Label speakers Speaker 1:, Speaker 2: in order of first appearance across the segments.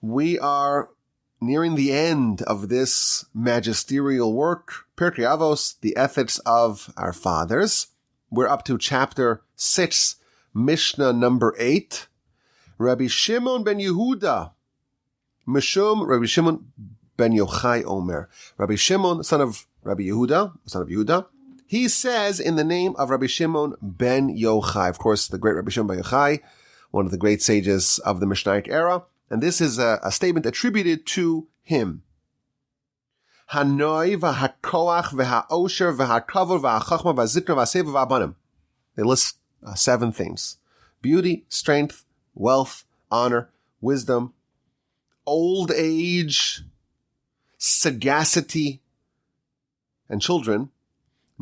Speaker 1: We are nearing the end of this magisterial work, Pirkei Avos, the ethics of our fathers. We're up to chapter 6, Mishnah number 8. Rabbi Shimon ben Yehuda, Mishum Rabbi Shimon ben Yochai Omer. Rabbi Shimon, son of Yehuda, he says in the name of Rabbi Shimon ben Yochai. Of course, the great Rabbi Shimon ben Yochai, one of the great sages of the Mishnaic era. And this is a statement attributed to him. Hanoi v'hakoach v'haosher v'hakavod v'hachachma v'zikna v'aseva v'abanim. They list 7 things. Beauty, strength, wealth, honor, wisdom, old age, sagacity, and children.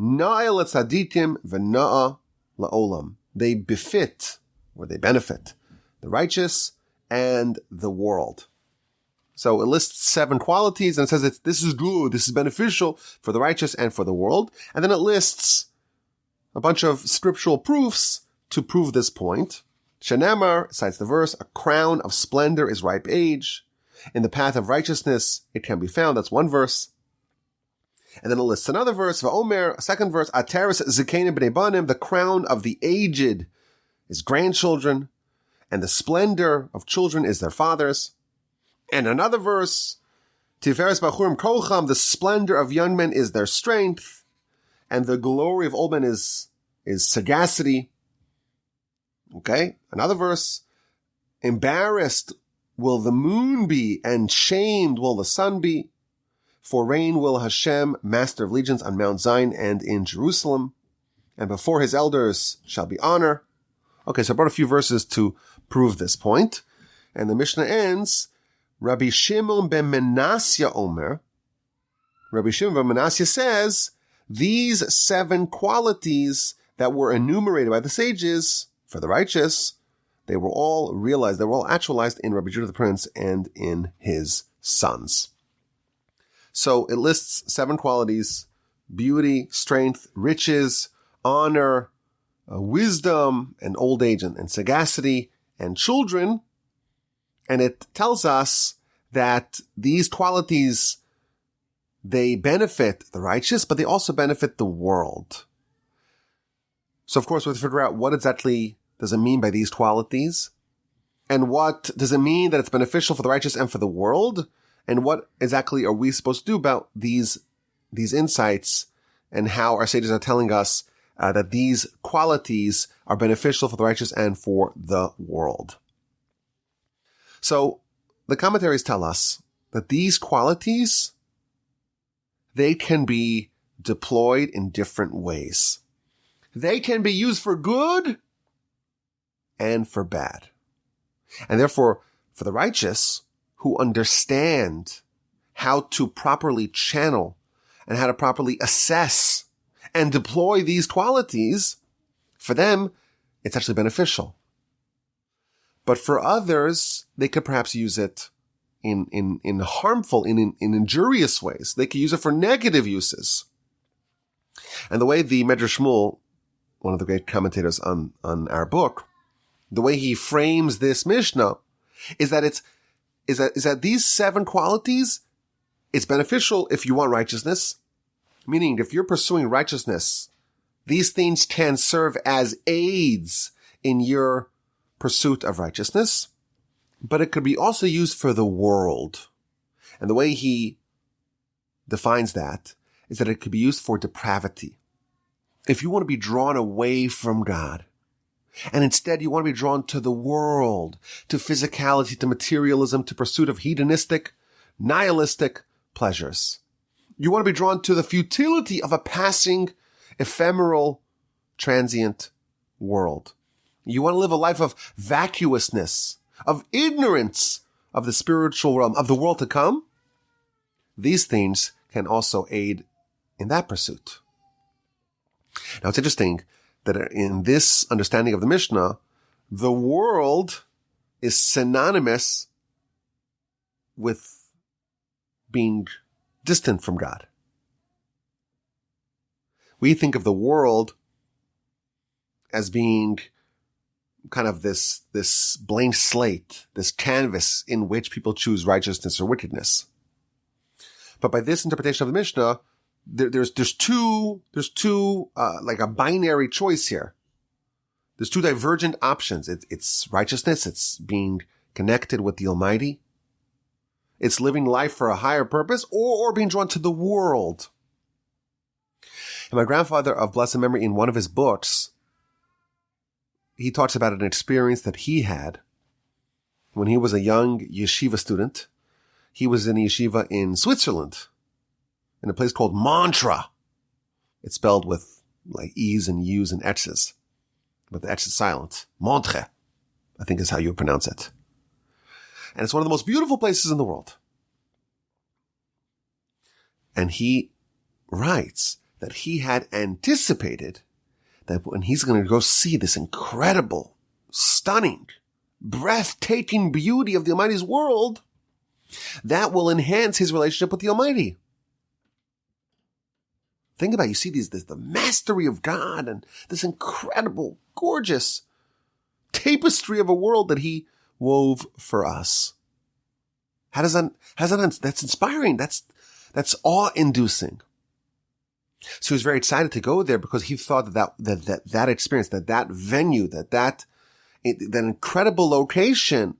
Speaker 1: Na'el tzadikim v'na'a la'olam. They befit, or they benefit, the righteous and the world. So it lists 7 qualities and says that this is good, this is beneficial for the righteous and for the world. And then it lists a bunch of scriptural proofs to prove this point. Shenamar cites the verse, a crown of splendor is ripe age. In the path of righteousness it can be found. That's one verse. And then it lists another verse, V'omer, a second verse, Ateris zikenim b'nei banim, the crown of the aged is grandchildren, and the splendor of children is their fathers. And another verse, Tiferes bachurim kocham, the splendor of young men is their strength, and the glory of old men is sagacity. Okay, another verse, embarrassed will the moon be, and shamed will the sun be, for reign will Hashem, master of legions, on Mount Zion and in Jerusalem, and before his elders shall be honor. Okay, so I brought a few verses to prove this point. And the Mishnah ends, Rabbi Shimon ben Menasya Omer. Rabbi Shimon ben Menasya says, these 7 qualities that were enumerated by the sages for the righteous, they were all realized, they were all actualized in Rabbi Judah the Prince and in his sons. So it lists 7 qualities: beauty, strength, riches, honor, wisdom, and old age, and sagacity, and children. And it tells us that these qualities, they benefit the righteous, but they also benefit the world. So of course we have to figure out what exactly does it mean by these qualities, and what does it mean that it's beneficial for the righteous and for the world, and what exactly are we supposed to do about these insights, and how our sages are telling us that these qualities are beneficial for the righteous and for the world. So the commentaries tell us that these qualities, they can be deployed in different ways. They can be used for good and for bad. And therefore, for the righteous who understand how to properly channel and how to properly assess and deploy these qualities, for them, it's actually beneficial. But for others, they could perhaps use it in harmful, in injurious ways. They could use it for negative uses. And the way the Medrash Shmuel, one of the great commentators on our book, the way he frames this Mishnah is that these 7 qualities, it's beneficial if you want righteousness. Meaning, if you're pursuing righteousness, these things can serve as aids in your pursuit of righteousness, but it could be also used for the world. And the way he defines that is that it could be used for depravity. If you want to be drawn away from God, and instead you want to be drawn to the world, to physicality, to materialism, to pursuit of hedonistic, nihilistic pleasures. You want to be drawn to the futility of a passing, ephemeral, transient world. You want to live a life of vacuousness, of ignorance of the spiritual realm, of the world to come. These things can also aid in that pursuit. Now it's interesting that in this understanding of the Mishnah, the world is synonymous with being distant from God. We think of the world as being kind of this blank slate, this canvas in which people choose righteousness or wickedness. But by this interpretation of the Mishnah, there's two like a binary choice here. There's two divergent options. It's righteousness. It's being connected with the Almighty. It's living life for a higher purpose, or being drawn to the world. And my grandfather of blessed memory, in one of his books, he talks about an experience that he had when he was a young yeshiva student. He was in a yeshiva in Switzerland, in a place called Mantra. It's spelled with like E's and U's and X's, but the X is silent. Montre, I think is how you pronounce it. And it's one of the most beautiful places in the world. And he writes that he had anticipated that when he's going to go see this incredible, stunning, breathtaking beauty of the Almighty's world, that will enhance his relationship with the Almighty. Think about it. You see the mastery of God and this incredible, gorgeous tapestry of a world that he wove for us. That's inspiring. That's awe-inducing. So he was very excited to go there because he thought that experience, that venue, that incredible location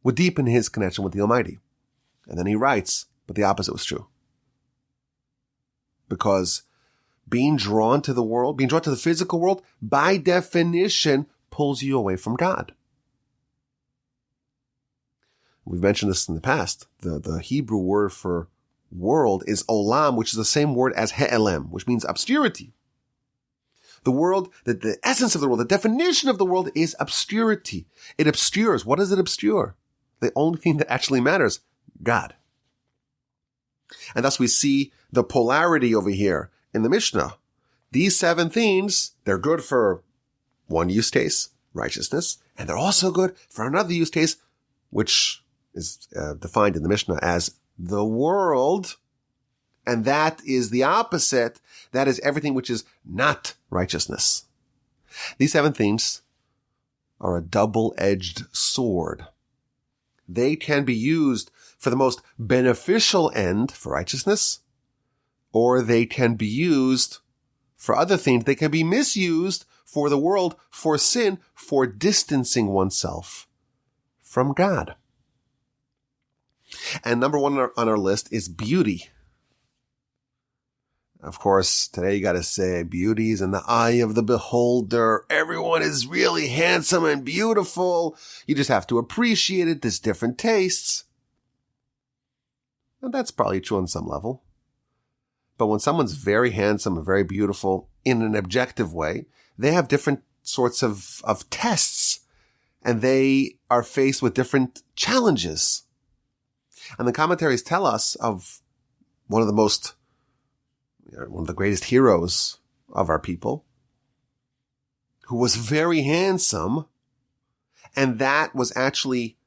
Speaker 1: would deepen his connection with the Almighty. And then he writes, but the opposite was true. Because being drawn to the world, being drawn to the physical world, by definition, pulls you away from God. We've mentioned this in the past. The Hebrew word for world is olam, which is the same word as he'elem, which means obscurity. The world, the essence of the world, the definition of the world is obscurity. It obscures. What does it obscure? The only thing that actually matters, God. And thus we see the polarity over here in the Mishnah. These 7 things, they're good for one use case, righteousness, and they're also good for another use case, which is defined in the Mishnah as the world, and that is the opposite. That is everything which is not righteousness. These 7 things are a double-edged sword. They can be used for the most beneficial end, for righteousness, or they can be used for other things. They can be misused for the world, for sin, for distancing oneself from God. And number 1 on our list is beauty. Of course, today you got to say beauty is in the eye of the beholder. Everyone is really handsome and beautiful. You just have to appreciate it. There's different tastes. And that's probably true on some level. But when someone's very handsome and very beautiful in an objective way, they have different sorts of tests, and they are faced with different challenges. And the commentaries tell us of one of the greatest heroes of our people, who was very handsome, and that was actually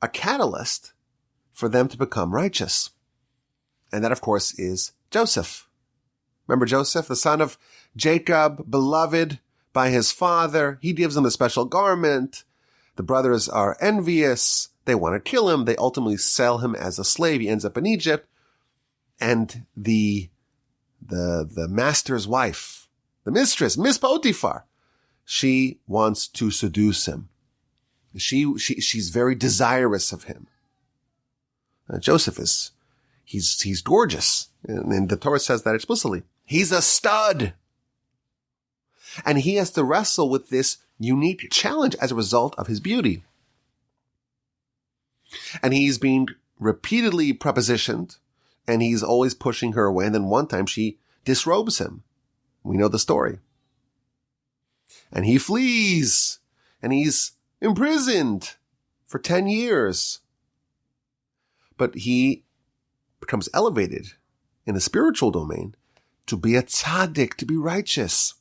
Speaker 1: a catalyst for them to become righteous. And that, of course, is Joseph. Remember Joseph, the son of Jacob, beloved by his father. He gives him a special garment. The brothers are envious. They want to kill him. They ultimately sell him as a slave. He ends up in Egypt. And the master's wife, the mistress, Miss Potiphar, she wants to seduce him. She's very desirous of him. Joseph he's gorgeous. And the Torah says that explicitly. He's a stud. And he has to wrestle with this unique challenge as a result of his beauty. And he's being repeatedly propositioned, and he's always pushing her away. And then one time she disrobes him. We know the story. And he flees, and he's imprisoned for 10 years. But he becomes elevated in the spiritual domain to be a tzaddik, to be righteous.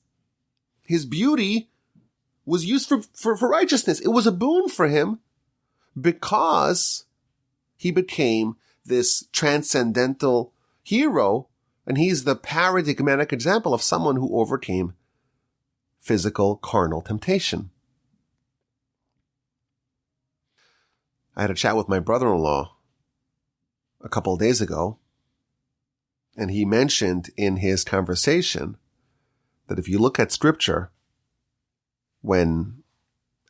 Speaker 1: His beauty was used for righteousness. It was a boon for him because he became this transcendental hero, and he's the paradigmatic example of someone who overcame physical, carnal temptation. I had a chat with my brother-in-law a couple of days ago, and he mentioned in his conversation that if you look at scripture, when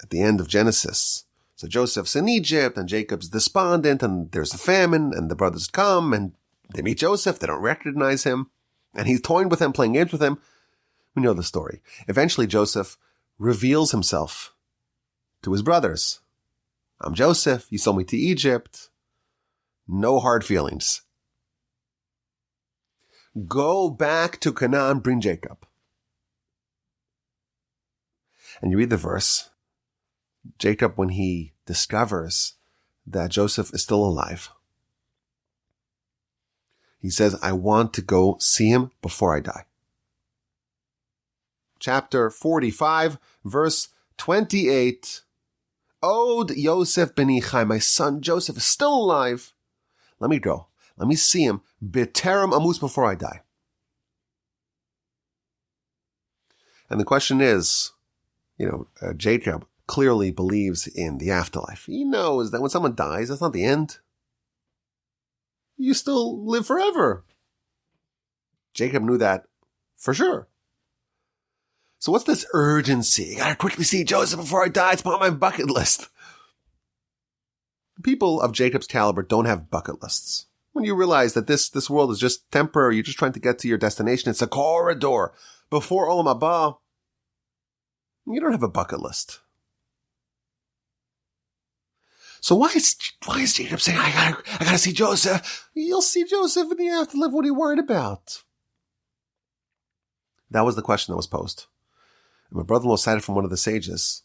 Speaker 1: at the end of Genesis, so Joseph's in Egypt and Jacob's despondent and there's a famine and the brothers come and they meet Joseph, they don't recognize him, and he's toying with them, playing games with him. We know the story. Eventually Joseph reveals himself to his brothers. I'm Joseph, you sold me to Egypt. No hard feelings. Go back to Canaan, bring Jacob. And you read the verse. Jacob, when he discovers that Joseph is still alive, he says, I want to go see him before I die. Chapter 45, verse 28. Od Yosef ben Ichai, my son Joseph is still alive. Let me go. Let me see him. B'terem amus, before I die. And the question is, Jacob clearly believes in the afterlife. He knows that when someone dies, that's not the end. You still live forever. Jacob knew that for sure. So what's this urgency? I gotta quickly see Joseph before I die. It's on my bucket list. People of Jacob's caliber don't have bucket lists. When you realize that this world is just temporary, you're just trying to get to your destination. It's a corridor before Olam Haba. You don't have a bucket list. So why is Jacob saying, I gotta see Joseph? You'll see Joseph in the afterlife. What are you worried about? That was the question that was posed. And my brother-in-law cited from one of the sages.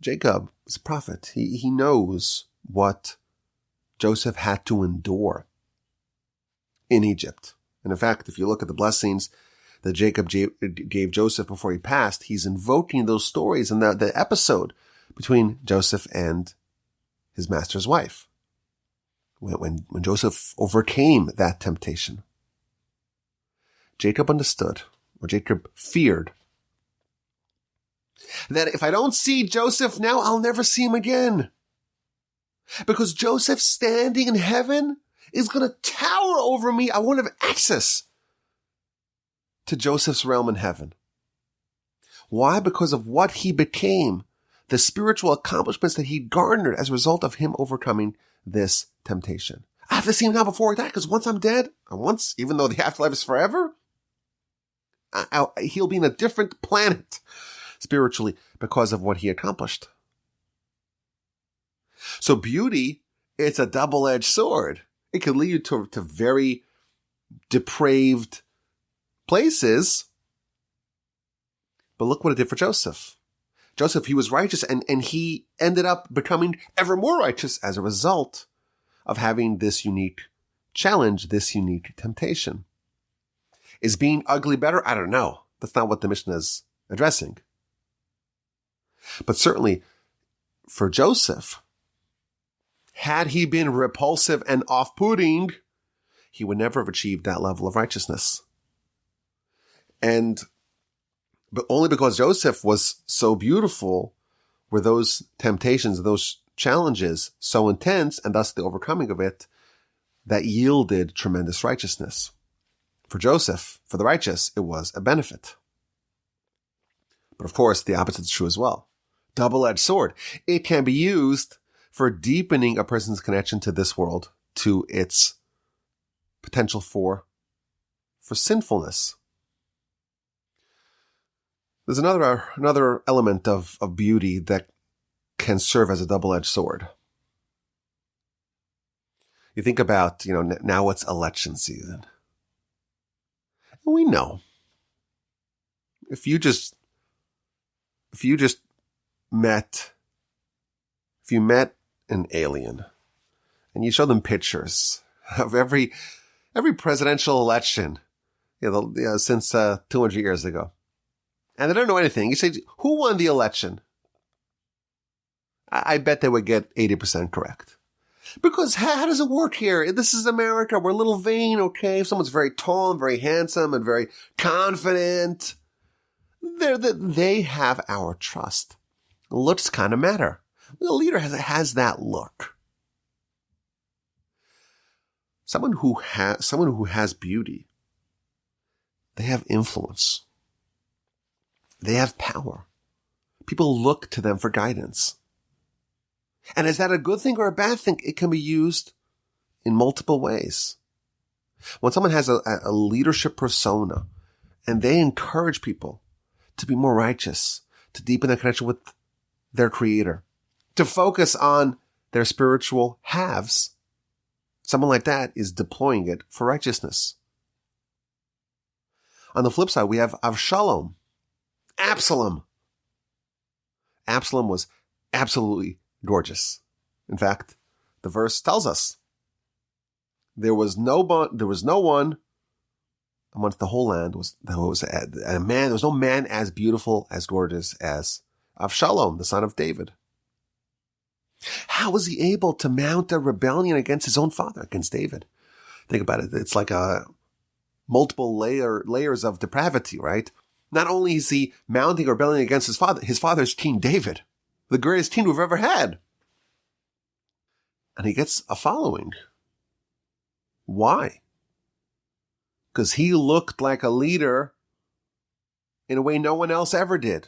Speaker 1: Jacob is a prophet. He knows what Joseph had to endure in Egypt. And in fact, if you look at the blessings that Jacob gave Joseph before he passed, he's invoking those stories in the episode between Joseph and his master's wife. When Joseph overcame that temptation, Jacob understood, or Jacob feared, that if I don't see Joseph now, I'll never see him again. Because Joseph standing in heaven is going to tower over me. I won't have access to Joseph's realm in heaven. Why? Because of what he became, the spiritual accomplishments that he garnered as a result of him overcoming this temptation. I have to see him now before I die, because once I'm dead, even though the afterlife is forever, he'll be in a different planet spiritually because of what he accomplished. So beauty, it's a double-edged sword. It can lead you to very depraved places. But look what it did for Joseph. Joseph, he was righteous, and he ended up becoming ever more righteous as a result of having this unique challenge, this unique temptation. Is being ugly better? I don't know. That's not what the Mishnah is addressing. But certainly, for Joseph, had he been repulsive and off-putting, he would never have achieved that level of righteousness. But only because Joseph was so beautiful were those temptations, those challenges so intense, and thus the overcoming of it, that yielded tremendous righteousness. For Joseph, for the righteous, it was a benefit. But of course, the opposite is true as well. Double-edged sword. It can be used for deepening a person's connection to this world, to its potential for sinfulness. There's another element of beauty that can serve as a double-edged sword. You think about, now it's election season. And we know, if you met an alien and you show them pictures of every presidential election, since 200 years ago, and they don't know anything, you say, who won the election? I bet they would get 80% correct. Because how does it work here? This is America. We're a little vain, okay? If someone's very tall and very handsome and very confident, they have our trust. Looks kind of matter. The leader has that look. Someone who has beauty, they have influence. They have power. People look to them for guidance. And is that a good thing or a bad thing? It can be used in multiple ways. When someone has a leadership persona and they encourage people to be more righteous, to deepen their connection with their Creator, to focus on their spiritual halves, someone like that is deploying it for righteousness. On the flip side, we have Avshalom, Absalom. Absalom was absolutely gorgeous. In fact, the verse tells us there was no one amongst the whole land there was no man as beautiful, as gorgeous as Avshalom, the son of David. How was he able to mount a rebellion against his own father, against David? Think about it. It's like multiple layers of depravity, right? Not only is he mounting a rebellion against his father is King David, the greatest king we've ever had. And he gets a following. Why? Because he looked like a leader in a way no one else ever did.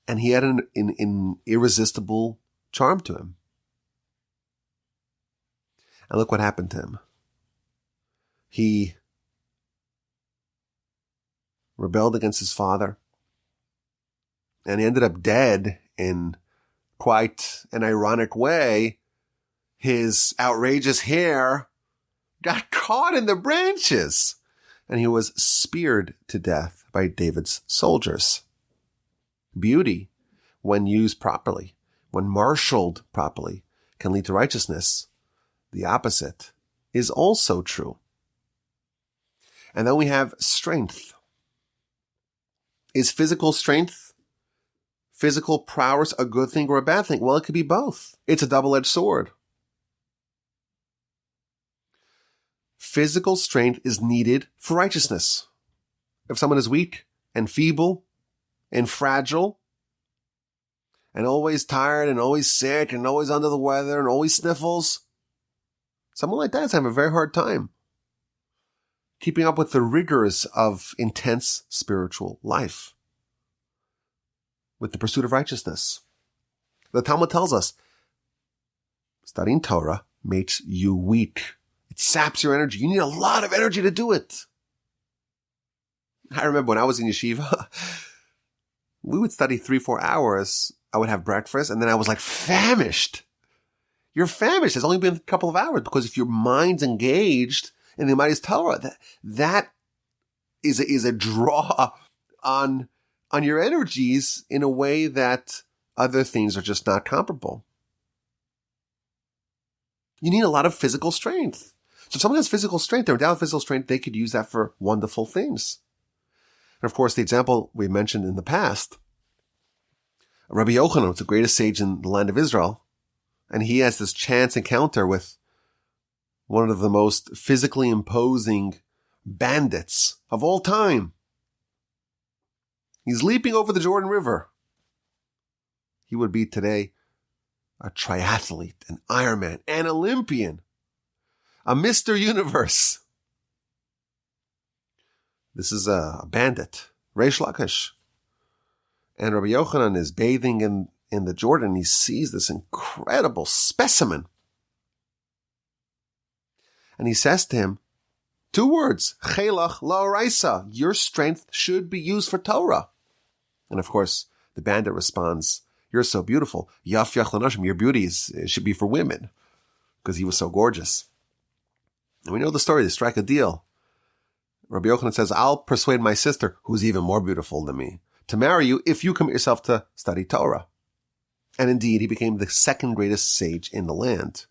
Speaker 1: And he had an irresistible charm to him. And look what happened to him. He rebelled against his father, and he ended up dead in quite an ironic way. His outrageous hair got caught in the branches, and he was speared to death by David's soldiers. Beauty, when used properly, when marshaled properly, can lead to righteousness. The opposite is also true. And then we have strength. Is physical strength, physical prowess a good thing or a bad thing? Well, it could be both. It's a double-edged sword. Physical strength is needed for righteousness. If someone is weak and feeble and fragile and always tired and always sick and always under the weather and always sniffles, someone like that is having a very hard time keeping up with the rigors of intense spiritual life, with the pursuit of righteousness. The Talmud tells us studying Torah makes you weak. It saps your energy. You need a lot of energy to do it. I remember when I was in yeshiva, we would study 3-4 hours. I would have breakfast, and then I was like famished. You're famished. It's only been a couple of hours, because if your mind's engaged in the Almighty's Torah, that is a draw on your energies in a way that other things are just not comparable. You need a lot of physical strength. So if someone has physical strength, they're endowed with physical strength, they could use that for wonderful things. And of course, the example we mentioned in the past, Rabbi Yochanan was the greatest sage in the land of Israel, and he has this chance encounter with one of the most physically imposing bandits of all time. He's leaping over the Jordan River. He would be today a triathlete, an Ironman, an Olympian, a Mr. Universe. This is a bandit, Reish Lakish. And Rabbi Yochanan is bathing in the Jordan. He sees this incredible specimen. And he says to him 2 words, Chelach la'oraisa, your strength should be used for Torah. And of course, the bandit responds, you're so beautiful. Yaf yach l'noshim, your beauty should be for women, because he was so gorgeous. And we know the story, they strike a deal. Rabbi Yochanan says, I'll persuade my sister, who's even more beautiful than me, to marry you if you commit yourself to study Torah. And indeed, he became the second greatest sage in the land.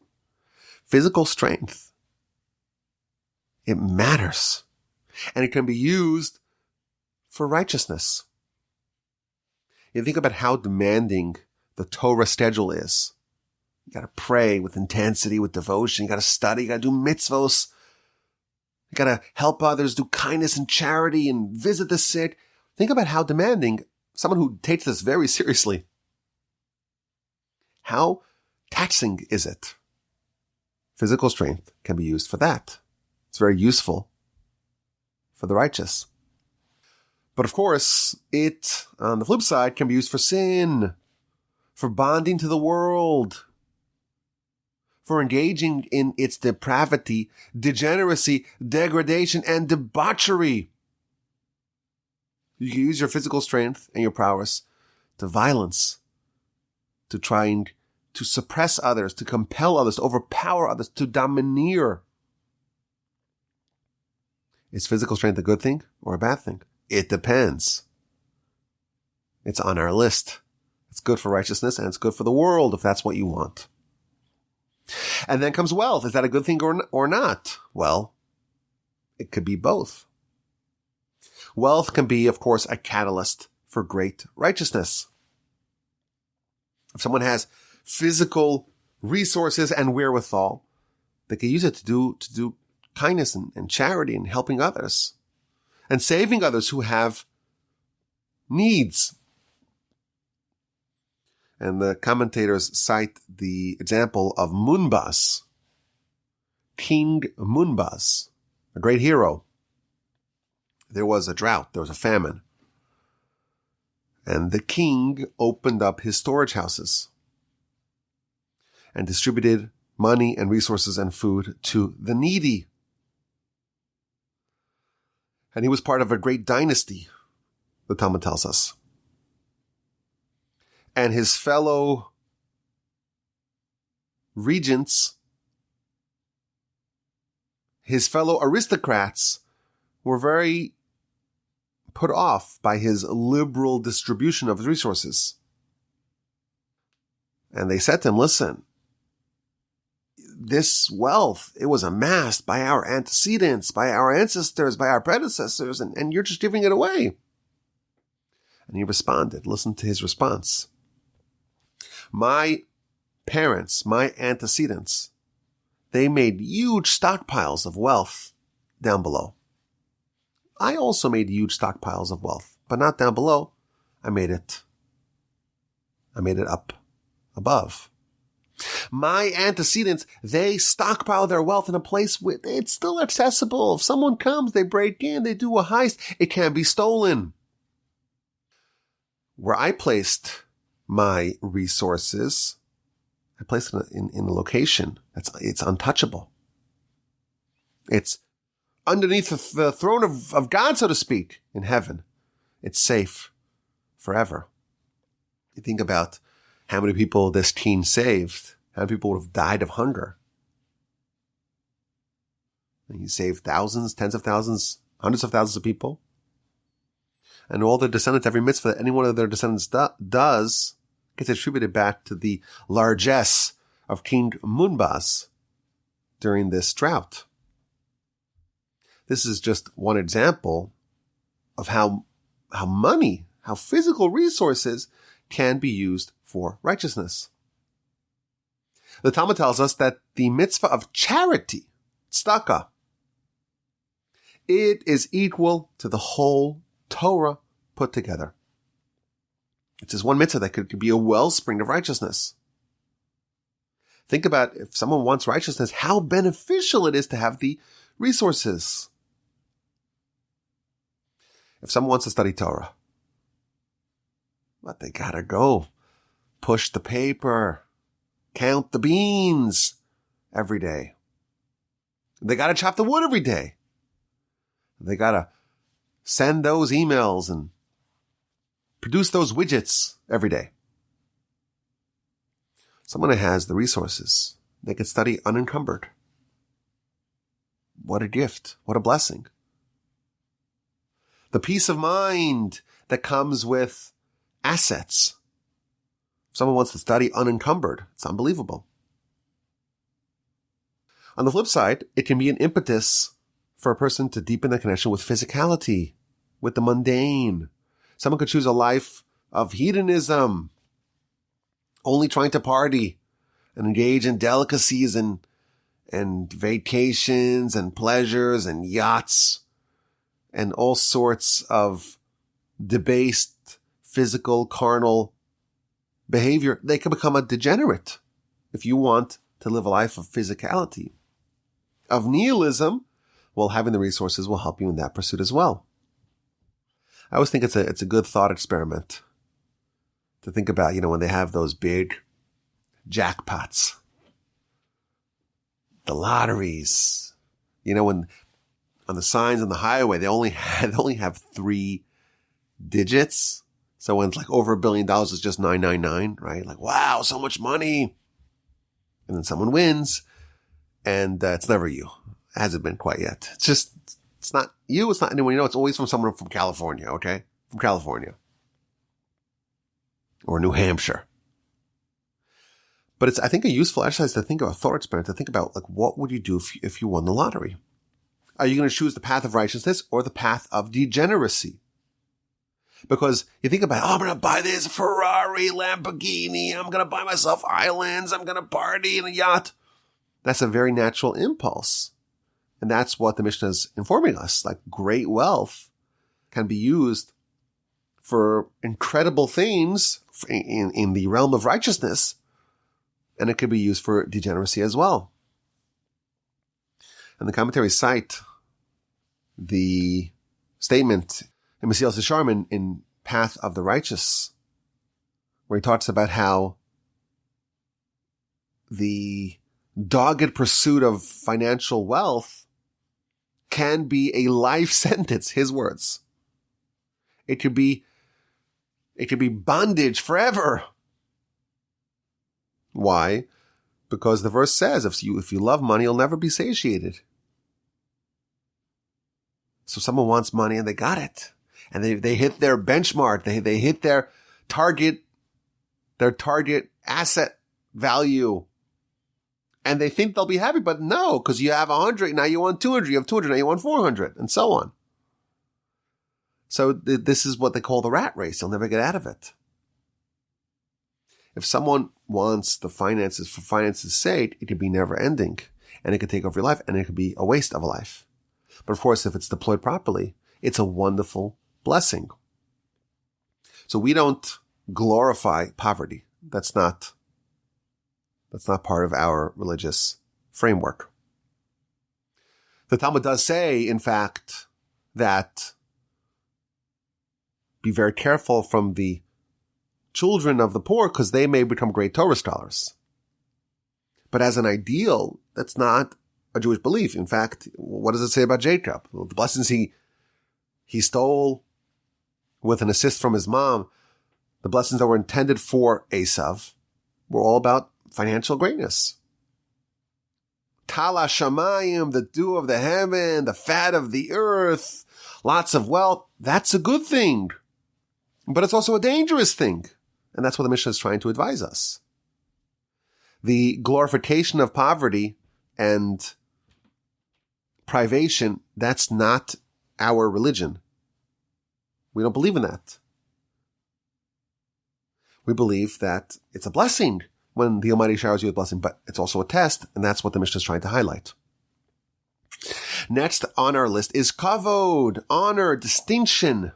Speaker 1: Physical strength, it matters. And it can be used for righteousness. You think about how demanding the Torah schedule is. You got to pray with intensity, with devotion. You got to study. You got to do mitzvos. You got to help others, do kindness and charity, and visit the sick. Think about how demanding someone who takes this very seriously How taxing is it? Physical strength can be used for that. It's very useful for the righteous. But of course, it, on the flip side, can be used for sin, for bonding to the world, for engaging in its depravity, degeneracy, degradation, and debauchery. You can use your physical strength and your prowess to violence, to trying to suppress others, to compel others, to overpower others, to domineer. Is physical strength a good thing or a bad thing? It depends. It's on our list. It's good for righteousness and it's good for the world if that's what you want. And then comes wealth. Is that a good thing or not? Well, it could be both. Wealth can be, of course, a catalyst for great righteousness. If someone has physical resources and wherewithal, they can use it to do kindness and charity and helping others and saving others who have needs. And the commentators cite the example of Munbas, King Munbas, a great hero. There was a drought, there was a famine. And the king opened up his storage houses and distributed money and resources and food to the needy. And he was part of a great dynasty, the Talmud tells us. And his fellow regents, his fellow aristocrats were very put off by his liberal distribution of resources. And they said to him, listen, this wealth, it was amassed by our antecedents, by our ancestors, by our predecessors, and you're just giving it away. And he responded, listen to his response. My parents, my antecedents, they made huge stockpiles of wealth down below. I also made huge stockpiles of wealth, but not down below. I made it up above. My antecedents, they stockpile their wealth in a place where it's still accessible. If someone comes, they break in, they do a heist, it can be stolen. Where I placed my resources, I placed it in a location it's untouchable. It's underneath the throne of God, so to speak, in heaven. It's safe forever. You think about how many people this king saved, how many people would have died of hunger. And he saved thousands, tens of thousands, hundreds of thousands of people. And all their descendants, every mitzvah that any one of their descendants does gets attributed back to the largesse of King Munbas during this drought. This is just one example of how money, how physical resources can be used for righteousness. The Talmud tells us that the mitzvah of charity, tzedakah, it is equal to the whole Torah put together. It's just one mitzvah that could be a wellspring of righteousness. Think about if someone wants righteousness, how beneficial it is to have the resources. If someone wants to study Torah, but they gotta go push the paper, count the beans every day. They gotta chop the wood every day. They gotta send those emails and produce those widgets every day. Someone who has the resources, they can study unencumbered. What a gift. What a blessing. The peace of mind that comes with assets. If someone wants to study unencumbered, it's unbelievable. On the flip side, it can be an impetus for a person to deepen the connection with physicality, with the mundane. Someone could choose a life of hedonism, only trying to party and engage in delicacies and vacations and pleasures and yachts and all sorts of debased, physical, carnal behavior, they can become a degenerate. If you want to live a life of physicality, of nihilism, well, having the resources will help you in that pursuit as well. I always think it's a good thought experiment to think about, when they have those big jackpots, the lotteries, when on the signs on the highway, they only have 3 digits. So when it's like over $1 billion, it's just 999, right? Like, wow, so much money. And then someone wins, and it's never you. It hasn't been quite yet. It's not you. It's not anyone you know. It's always from someone from California, okay? From California. Or New Hampshire. But it's, I think, a useful exercise to think about, a thought experiment, to think about, like, what would you do if you won the lottery? Are you going to choose the path of righteousness or the path of degeneracy? Because you think about, I'm going to buy this Ferrari, Lamborghini, I'm going to buy myself islands, I'm going to party in a yacht. That's a very natural impulse. And that's what the Mishnah is informing us. Like, great wealth can be used for incredible things in the realm of righteousness, and it could be used for degeneracy as well. And the commentaries cite the statement in Mesilas Yesharim in Path of the Righteous, where he talks about how the dogged pursuit of financial wealth can be a life sentence, his words. It could be bondage forever. Why? Because the verse says, if you love money, you'll never be satiated. So someone wants money and they got it. And they hit their benchmark. They hit their target asset value. And they think they'll be happy, but no, because you have 100, now you want 200, you have 200, now you want 400, and so on. So this is what they call the rat race. You'll never get out of it. If someone wants the finances for finance's sake, it could be never ending, and it could take over your life, and it could be a waste of a life. But of course, if it's deployed properly, it's a wonderful blessing. So we don't glorify poverty. That's not part of our religious framework. The Talmud does say, in fact, that be very careful from the children of the poor because they may become great Torah scholars. But as an ideal, that's not a Jewish belief. In fact, what does it say about Jacob? Well, the blessings he stole with an assist from his mom, the blessings that were intended for Esav, were all about financial greatness. Tala shamayim, the dew of the heaven, the fat of the earth, lots of wealth. That's a good thing. But it's also a dangerous thing. And that's what the Mishnah is trying to advise us. The glorification of poverty and privation, that's not our religion. We don't believe in that. We believe that it's a blessing when the Almighty showers you with blessing, but it's also a test, and that's what the Mishnah is trying to highlight. Next on our list is kavod, honor, distinction.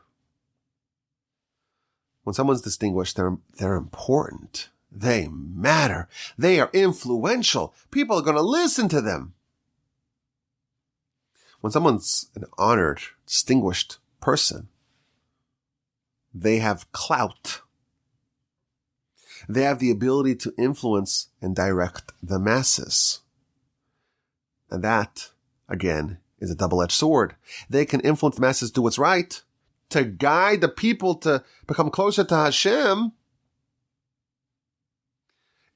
Speaker 1: When someone's distinguished, they're important. They matter. They are influential. People are going to listen to them. When someone's an honored, distinguished person, they have clout. They have the ability to influence and direct the masses. And that, again, is a double-edged sword. They can influence the masses to do what's right, to guide the people to become closer to Hashem.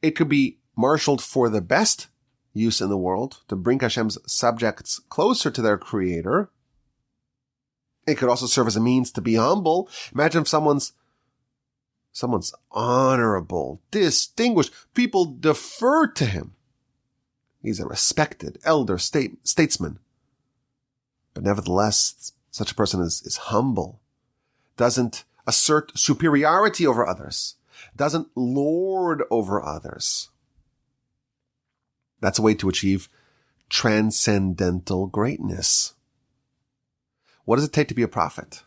Speaker 1: It could be marshaled for the best use in the world, to bring Hashem's subjects closer to their Creator. It could also serve as a means to be humble. Imagine if someone's honorable, distinguished. People defer to him. He's a respected elder statesman. But nevertheless, such a person is humble, doesn't assert superiority over others, doesn't lord over others. That's a way to achieve transcendental greatness. What does it take to be a prophet?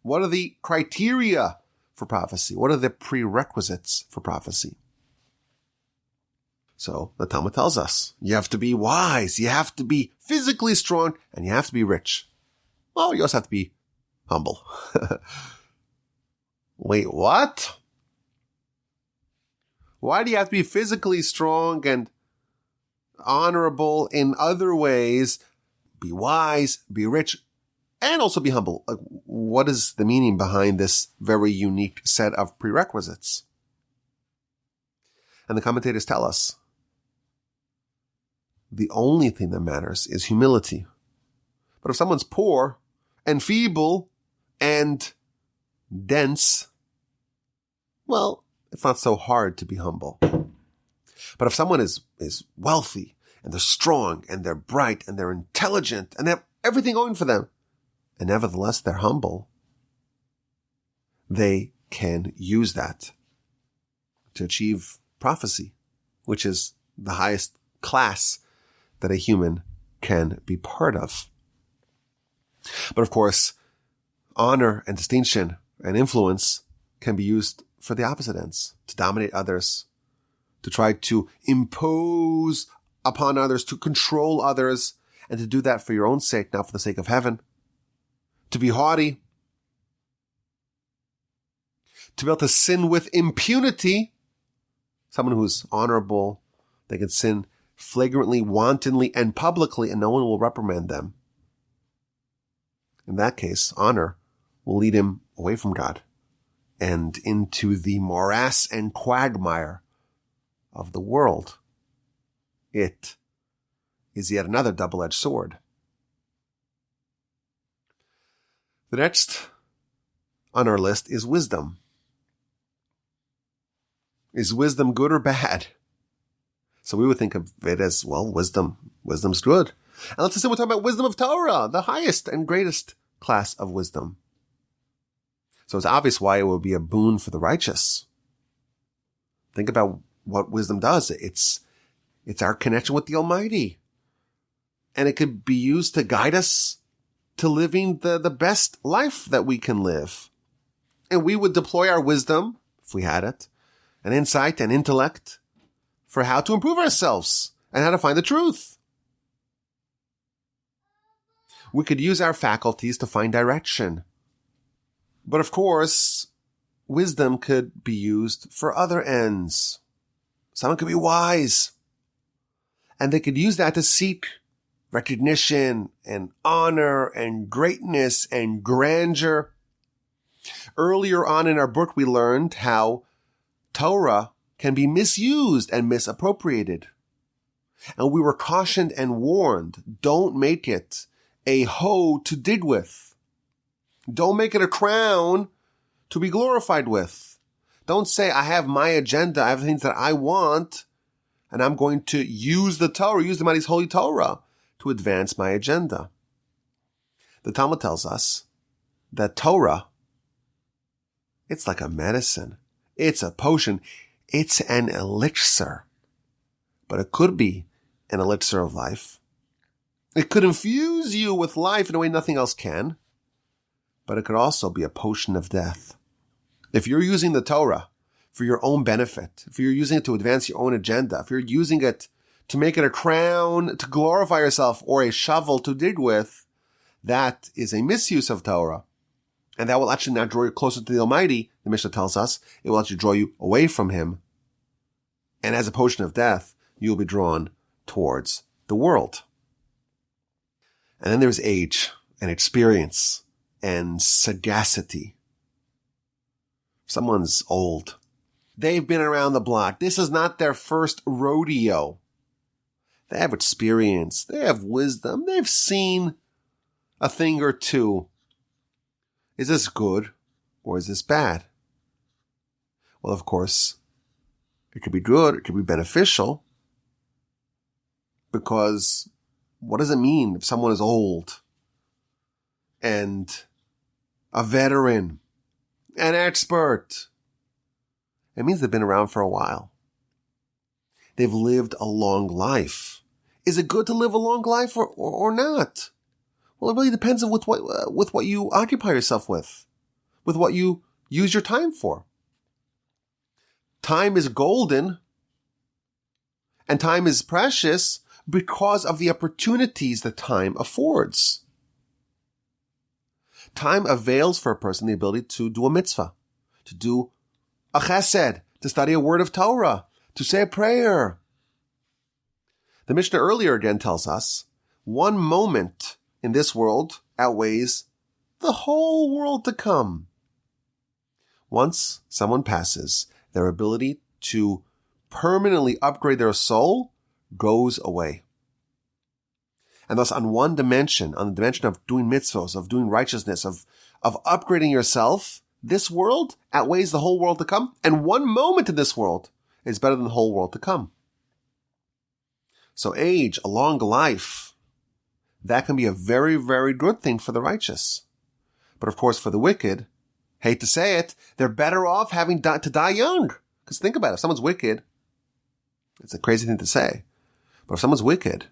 Speaker 1: What are the criteria for prophecy? What are the prerequisites for prophecy? So the Talmud tells us, you have to be wise, you have to be physically strong, and you have to be rich. Well, you also have to be humble. Wait, what? Why do you have to be physically strong and honorable in other ways? Be wise, be rich, and also be humble. Like, what is the meaning behind this very unique set of prerequisites? And the commentators tell us, the only thing that matters is humility. But if someone's poor and feeble and dense, well, it's not so hard to be humble. But if someone is wealthy and they're strong and they're bright and they're intelligent and they have everything going for them, and nevertheless they're humble, they can use that to achieve prophecy, which is the highest class that a human can be part of. But of course, honor and distinction and influence can be used for the opposite ends, to dominate others, to try to impose upon others, to control others, and to do that for your own sake, not for the sake of heaven. To be haughty, to be able to sin with impunity. Someone who's honorable, they can sin flagrantly, wantonly, and publicly, and no one will reprimand them. In that case, honor will lead him away from God and into the morass and quagmire of the world. It is yet another double-edged sword. The next on our list is wisdom. Is wisdom good or bad? So we would think of it as, well, wisdom. Wisdom's good. And let's assume we're talking about wisdom of Torah, the highest and greatest class of wisdom. So it's obvious why it would be a boon for the righteous. Think about what wisdom does. It's our connection with the Almighty. And it could be used to guide us to living the best life that we can live. And we would deploy our wisdom, if we had it, and insight and intellect for how to improve ourselves and how to find the truth. We could use our faculties to find direction. But of course, wisdom could be used for other ends. Someone could be wise, and they could use that to seek recognition and honor and greatness and grandeur. Earlier on in our book, we learned how Torah can be misused and misappropriated. And we were cautioned and warned, don't make it a hoe to dig with. Don't make it a crown to be glorified with. Don't say, I have my agenda, I have things that I want, and I'm going to use the Torah, use the Almighty's holy Torah to advance my agenda. The Talmud tells us that Torah, it's like a medicine. It's a potion. It's an elixir. But it could be an elixir of life. It could infuse you with life in a way nothing else can. But it could also be a potion of death. If you're using the Torah for your own benefit, if you're using it to advance your own agenda, if you're using it to make it a crown to glorify yourself or a shovel to dig with, that is a misuse of Torah. And that will actually not draw you closer to the Almighty, the Mishnah tells us. It will actually draw you away from Him. And as a potion of death, you will be drawn towards the world. And then there's age and experience and sagacity. Someone's old. They've been around the block. This is not their first rodeo. They have experience. They have wisdom. They've seen a thing or two. Is this good or is this bad? Well, of course, it could be good. It could be beneficial. Because what does it mean if someone is old and a veteran, an expert? It means they've been around for a while. They've lived a long life. Is it good to live a long life or not? Well, it really depends on with what you occupy yourself with what you use your time for. Time is golden and time is precious because of the opportunities that time affords. Time avails for a person the ability to do a mitzvah, to do a chesed, to study a word of Torah, to say a prayer. The Mishnah earlier again tells us, one moment in this world outweighs the whole world to come. Once someone passes, their ability to permanently upgrade their soul goes away. And thus on one dimension, on the dimension of doing mitzvahs, of doing righteousness, of upgrading yourself, this world outweighs the whole world to come. And one moment in this world is better than the whole world to come. So age, a long life, that can be a very, very good thing for the righteous. But of course, for the wicked, hate to say it, they're better off having to die young. Because think about it, if someone's wicked, it's a crazy thing to say, but if someone's wicked,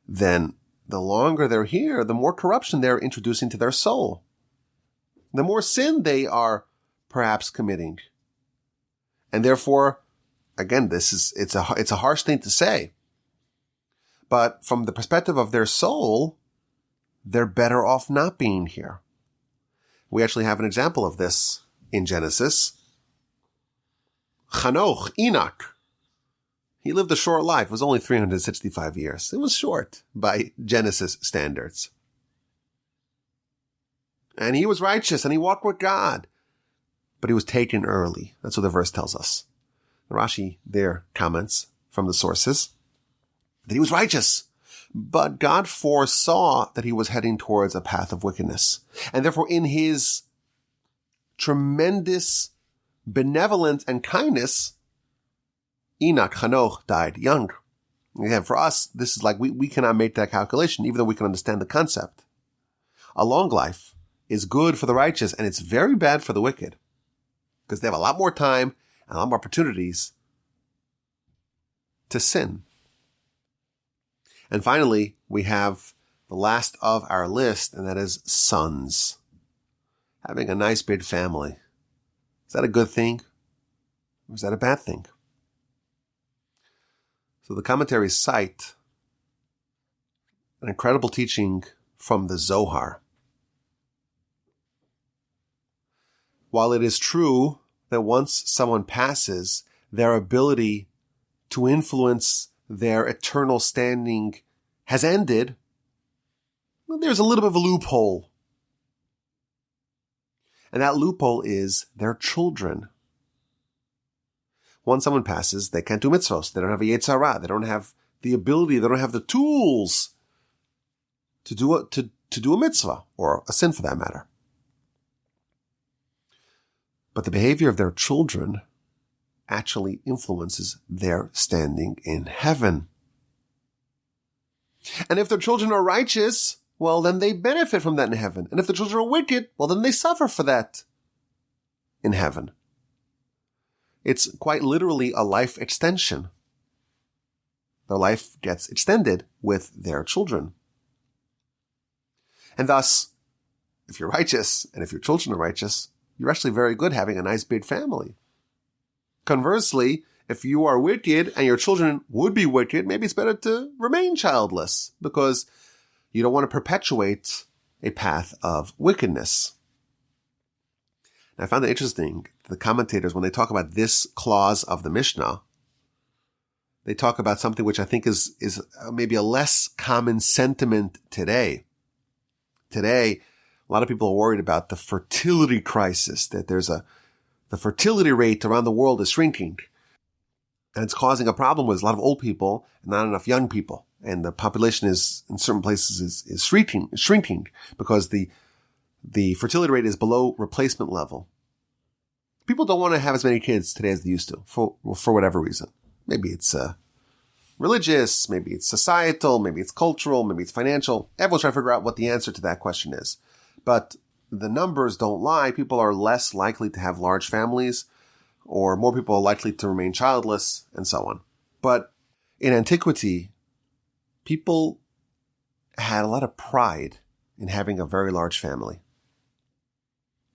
Speaker 1: then the longer they're here, the more corruption they're introducing to their soul. The more sin they are perhaps committing. And therefore, again, it's a harsh thing to say. But from the perspective of their soul, they're better off not being here. We actually have an example of this in Genesis. Enoch. He lived a short life. It was only 365 years. It was short by Genesis standards. And he was righteous and he walked with God. But he was taken early. That's what the verse tells us. Rashi there comments from the sources that he was righteous. But God foresaw that he was heading towards a path of wickedness. And therefore in his tremendous benevolence and kindness, Enoch, Hanoch, died young. Again, for us, this is like, we cannot make that calculation, even though we can understand the concept. A long life is good for the righteous, and it's very bad for the wicked, because they have a lot more time and a lot more opportunities to sin. And finally, we have the last of our list, and that is sons. Having a nice big family. Is that a good thing? Or is that a bad thing? So the commentaries cite an incredible teaching from the Zohar. While it is true that once someone passes, their ability to influence their eternal standing has ended, well, there's a little bit of a loophole. And that loophole is their children. Once someone passes, they can't do mitzvahs. They don't have a yetzer hara. They don't have the ability. They don't have the tools to do a mitzvah, or a sin for that matter. But the behavior of their children actually influences their standing in heaven. And if their children are righteous, well, then they benefit from that in heaven. And if the children are wicked, well, then they suffer for that in heaven. It's quite literally a life extension. Their life gets extended with their children. And thus, if you're righteous and if your children are righteous, you're actually very good having a nice big family. Conversely, if you are wicked and your children would be wicked, maybe it's better to remain childless because you don't want to perpetuate a path of wickedness. And I found it interesting, the commentators, when they talk about this clause of the Mishnah, they talk about something which I think is maybe a less common sentiment today. Today, a lot of people are worried about the fertility crisis, that the fertility rate around the world is shrinking. And it's causing a problem with a lot of old people and not enough young people. And the population is, in certain places, is shrinking because the fertility rate is below replacement level. People don't want to have as many kids today as they used to, for whatever reason. Maybe it's religious, maybe it's societal, maybe it's cultural, maybe it's financial. Everyone's trying to figure out what the answer to that question is. But the numbers don't lie. People are less likely to have large families, or more people are likely to remain childless, and so on. But in antiquity, people had a lot of pride in having a very large family.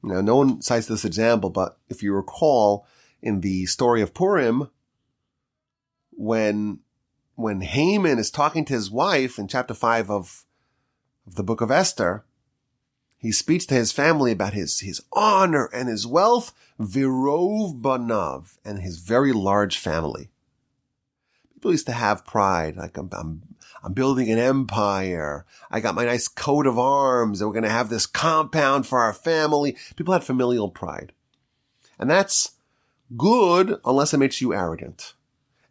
Speaker 1: No one cites this example, but if you recall in the story of Purim, when Haman is talking to his wife in chapter 5 of the book of Esther, he speaks to his family about his honor and his wealth, virov banav, and his very large family. People used to have pride, like I'm building an empire. I got my nice coat of arms, and we're going to have this compound for our family. People had familial pride. And that's good unless it makes you arrogant.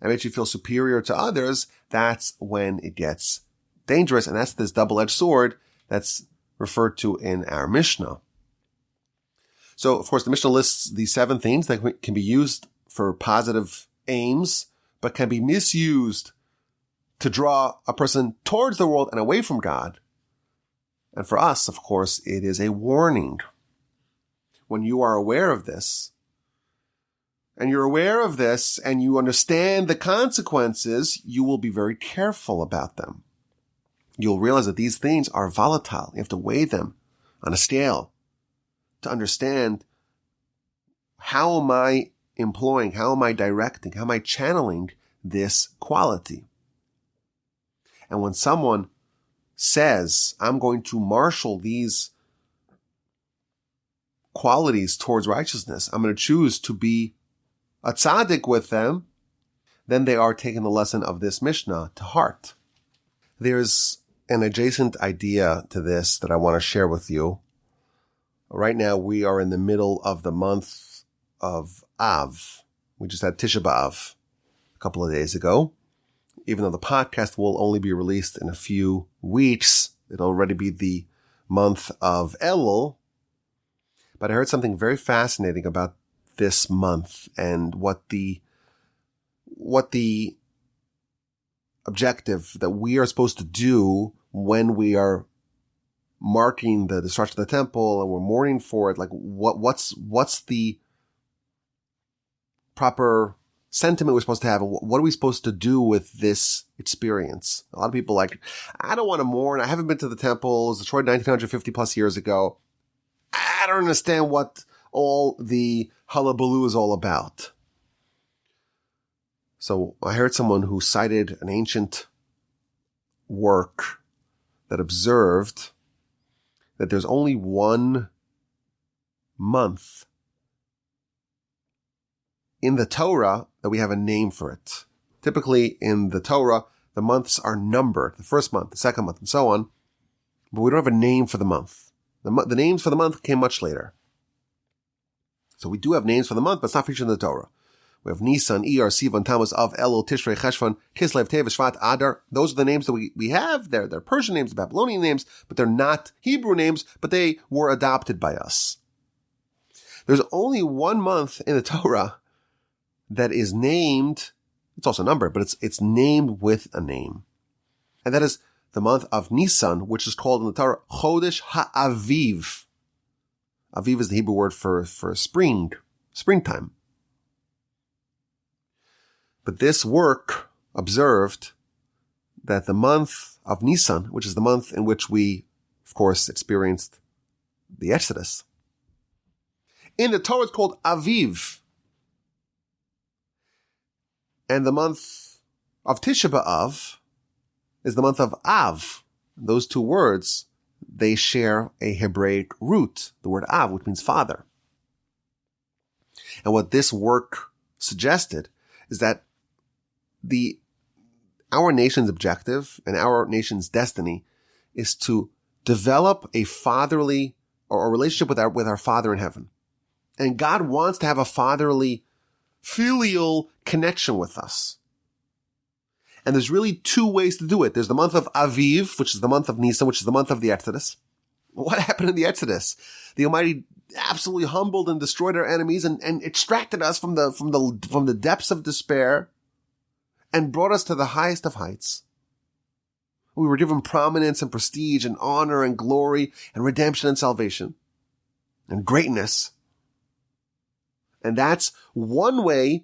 Speaker 1: It makes you feel superior to others. That's when it gets dangerous. And that's this double-edged sword that's referred to in our Mishnah. So, of course, the Mishnah lists these 7 things that can be used for positive aims, but can be misused to draw a person towards the world and away from God. And for us, of course, it is a warning. When you are aware of this, and you understand the consequences, you will be very careful about them. You'll realize that these things are volatile. You have to weigh them on a scale to understand, how am I employing, how am I directing, how am I channeling this quality? And when someone says, I'm going to marshal these qualities towards righteousness, I'm going to choose to be a tzaddik with them, then they are taking the lesson of this Mishnah to heart. There's an adjacent idea to this that I want to share with you. Right now, we are in the middle of the month of Av. We just had Tisha B'Av a couple of days ago. Even though the podcast will only be released in a few weeks, it'll already be the month of Elul. But I heard something very fascinating about this month and what the objective that we are supposed to do when we are marking the destruction of the temple and we're mourning for it. Like what's the proper sentiment we're supposed to have, and what are we supposed to do with this experience? A lot of people I don't want to mourn. I haven't been to the temple. It was destroyed 1950 plus years ago. I don't understand what all the hullabaloo is all about. So I heard someone who cited an ancient work that observed that there's only one month in the Torah that we have a name for it. Typically in the Torah, the months are numbered, the first month, the second month, and so on, but we don't have a name for the month. The names for the month came much later. So we do have names for the month, but it's not featured in the Torah. We have Nisan, Iyar, Sivan, Tammuz, Av, Elul, Tishrei, Cheshvan, Kislev, Teves, Shvat, Adar. Those are the names that we have. They're Persian names, Babylonian names, but they're not Hebrew names, but they were adopted by us. There's only one month in the Torah that is named, it's also numbered, but it's named with a name. And that is the month of Nisan, which is called in the Torah Chodesh HaAviv. Aviv is the Hebrew word for springtime. But this work observed that the month of Nisan, which is the month in which we, of course, experienced the Exodus, in the Torah it's called Aviv. And the month of Tisha B'Av is the month of Av. Those two words, they share a Hebraic root, the word Av, which means father. And what this work suggested is that our nation's objective and our nation's destiny is to develop a fatherly or a relationship with our Father in heaven. And God wants to have a fatherly, filial connection with us. And there's really two ways to do it. There's the month of Aviv, which is the month of Nisan, which is the month of the Exodus. What happened in the Exodus? The Almighty absolutely humbled and destroyed our enemies and extracted us from the depths of despair and brought us to the highest of heights. We were given prominence and prestige and honor and glory and redemption and salvation and greatness. And that's one way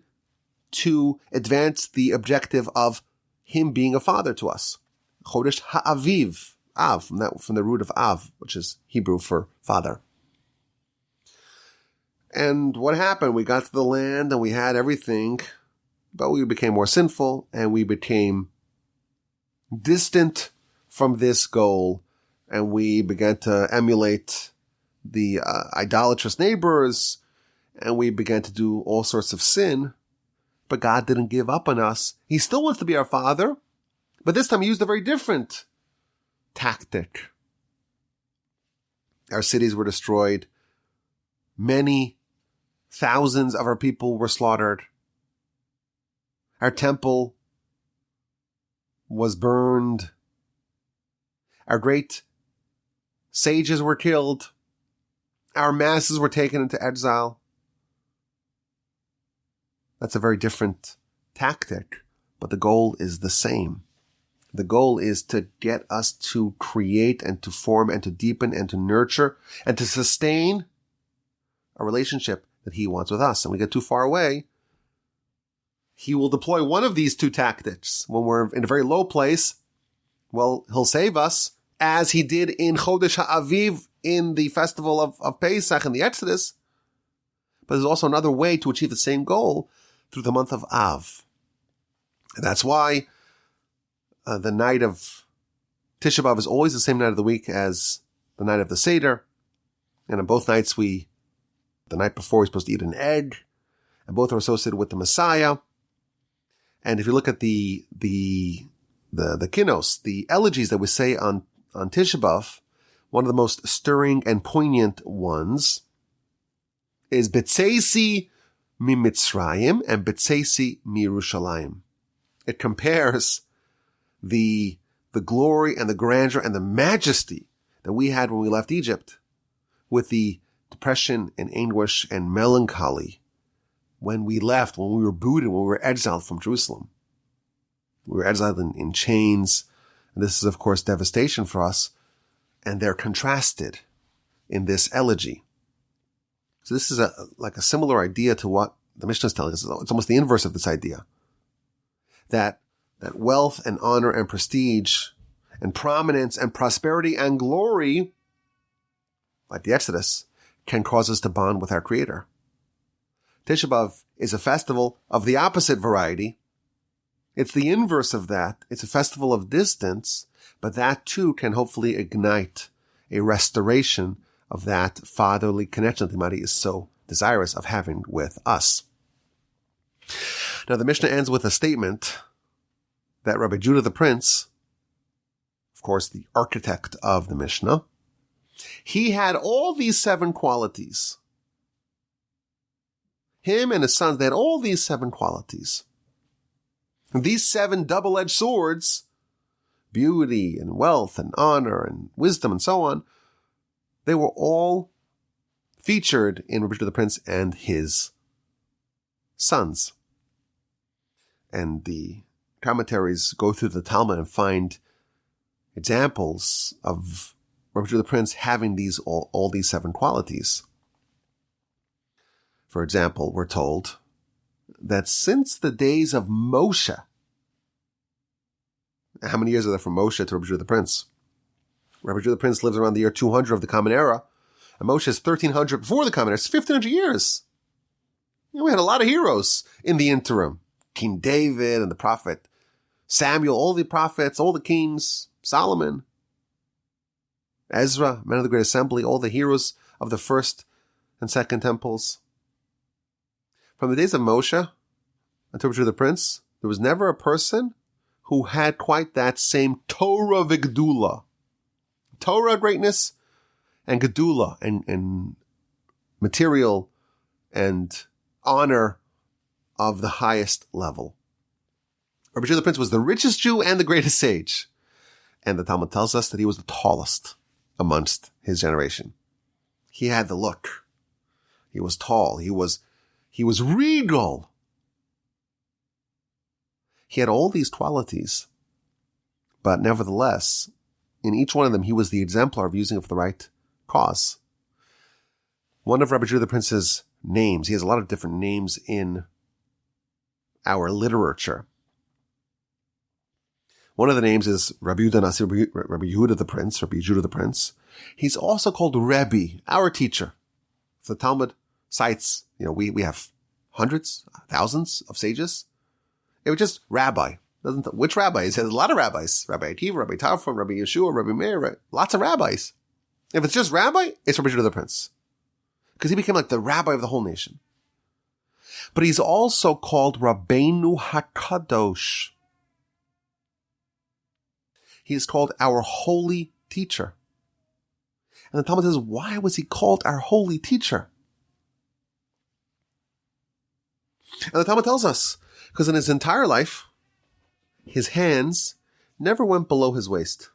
Speaker 1: to advance the objective of Him being a father to us. Chodesh HaAviv, Av, from the root of Av, which is Hebrew for father. And what happened? We got to the land and we had everything, but we became more sinful and we became distant from this goal, and we began to emulate the idolatrous neighbors, and we began to do all sorts of sin. But God didn't give up on us. He still wants to be our Father, but this time he used a very different tactic. Our cities were destroyed. Many thousands of our people were slaughtered. Our temple was burned. Our great sages were killed. Our masses were taken into exile. That's a very different tactic, but the goal is the same. The goal is to get us to create and to form and to deepen and to nurture and to sustain a relationship that he wants with us. And we get too far away, he will deploy one of these two tactics. When we're in a very low place, well, he'll save us, as he did in Chodesh HaAviv, in the festival of Pesach in the Exodus. But there's also another way to achieve the same goal, through the month of Av. And that's why the night of Tisha B'Av is always the same night of the week as the night of the Seder. And on both nights, the night before, we're supposed to eat an egg, and both are associated with the Messiah. And if you look at the kinos, the elegies that we say on Tisha B'Av, one of the most stirring and poignant ones is B'tzeisi mi Mitzrayim and B'tzeisi mi Yerushalayim. It compares the glory and the grandeur and the majesty that we had when we left Egypt with the depression and anguish and melancholy when we left, when we were booted, when we were exiled from Jerusalem. We were exiled in chains. And this is, of course, devastation for us. And they're contrasted in this elegy. So this is like a similar idea to what the Mishnah is telling us. It's almost the inverse of this idea. That wealth and honor and prestige and prominence and prosperity and glory, like the Exodus, can cause us to bond with our Creator. Tisha B'Av is a festival of the opposite variety. It's the inverse of that. It's a festival of distance, but that too can hopefully ignite a restoration of that fatherly connection that the Almighty is so desirous of having with us. Now the Mishnah ends with a statement that Rabbi Judah the Prince, of course the architect of the Mishnah, he had all these 7 qualities. Him and his sons, they had all these 7 qualities. And these 7 double-edged swords, beauty and wealth and honor and wisdom and so on, they were all featured in Rabbi Judah the Prince and his sons. And the commentaries go through the Talmud and find examples of Rabbi Judah the Prince having all these 7 qualities. For example, we're told that since the days of Moshe, how many years are there from Moshe to Rabbi Judah the Prince? Rabbi Judah the Prince lives around the year 200 of the Common Era, and Moshe is 1300 before the Common Era. It's 1500 years. We had a lot of heroes in the interim. King David and the prophet Samuel, all the prophets, all the kings, Solomon, Ezra, men of the Great Assembly, all the heroes of the first and second temples. From the days of Moshe until Rabbi Judah the Prince, there was never a person who had quite that same Torah v'Gedula. Torah greatness and Gedula and material and honor of the highest level. Rabbi Judah the Prince was the richest Jew and the greatest sage. And the Talmud tells us that he was the tallest amongst his generation. He had the look. He was tall. He was regal. He had all these qualities, but nevertheless, in each one of them, he was the exemplar of using it for the right cause. One of Rabbi Judah the Prince's names, he has a lot of different names in our literature. One of the names is Rabbi Yehuda Nasi, Rabbi Yehuda the Prince, Rabbi Judah the Prince. He's also called Rebbe, our teacher. The Talmud cites, we have hundreds, thousands of sages. It was just rabbi. Which rabbi? He says a lot of rabbis. Rabbi Akiva, Rabbi Tarfon, Rabbi Yeshua, Rabbi Meir, right? Lots of rabbis. If it's just rabbi, it's Rabbi Judah the Prince. Because he became like the rabbi of the whole nation. But he's also called Rabbeinu HaKadosh. He is called our holy teacher. And the Talmud says, why was he called our holy teacher? And the Talmud tells us, because in his entire life, his hands never went below his waist.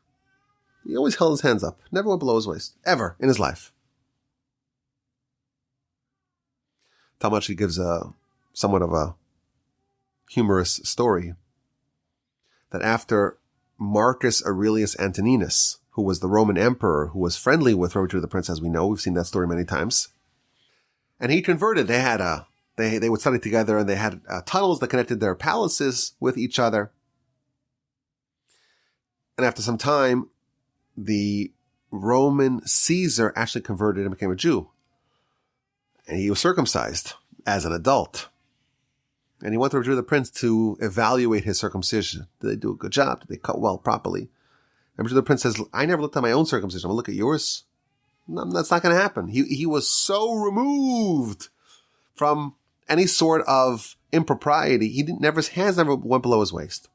Speaker 1: He always held his hands up, never went below his waist, ever in his life. Talmud actually gives somewhat of a humorous story that after Marcus Aurelius Antoninus, who was the Roman emperor, who was friendly with Rabbi Judah the Prince, as we know, we've seen that story many times, and he converted. They had they would study together, and they had tunnels that connected their palaces with each other. And after some time, the Roman Caesar actually converted and became a Jew. And he was circumcised as an adult. And he went to Rabbi Judah the Prince to evaluate his circumcision. Did they do a good job? Did they cut well properly? And Rabbi Judah the Prince says, I never looked at my own circumcision. I'm going to look at yours. No, that's not going to happen. He was so removed from any sort of impropriety. His hands never went below his waist.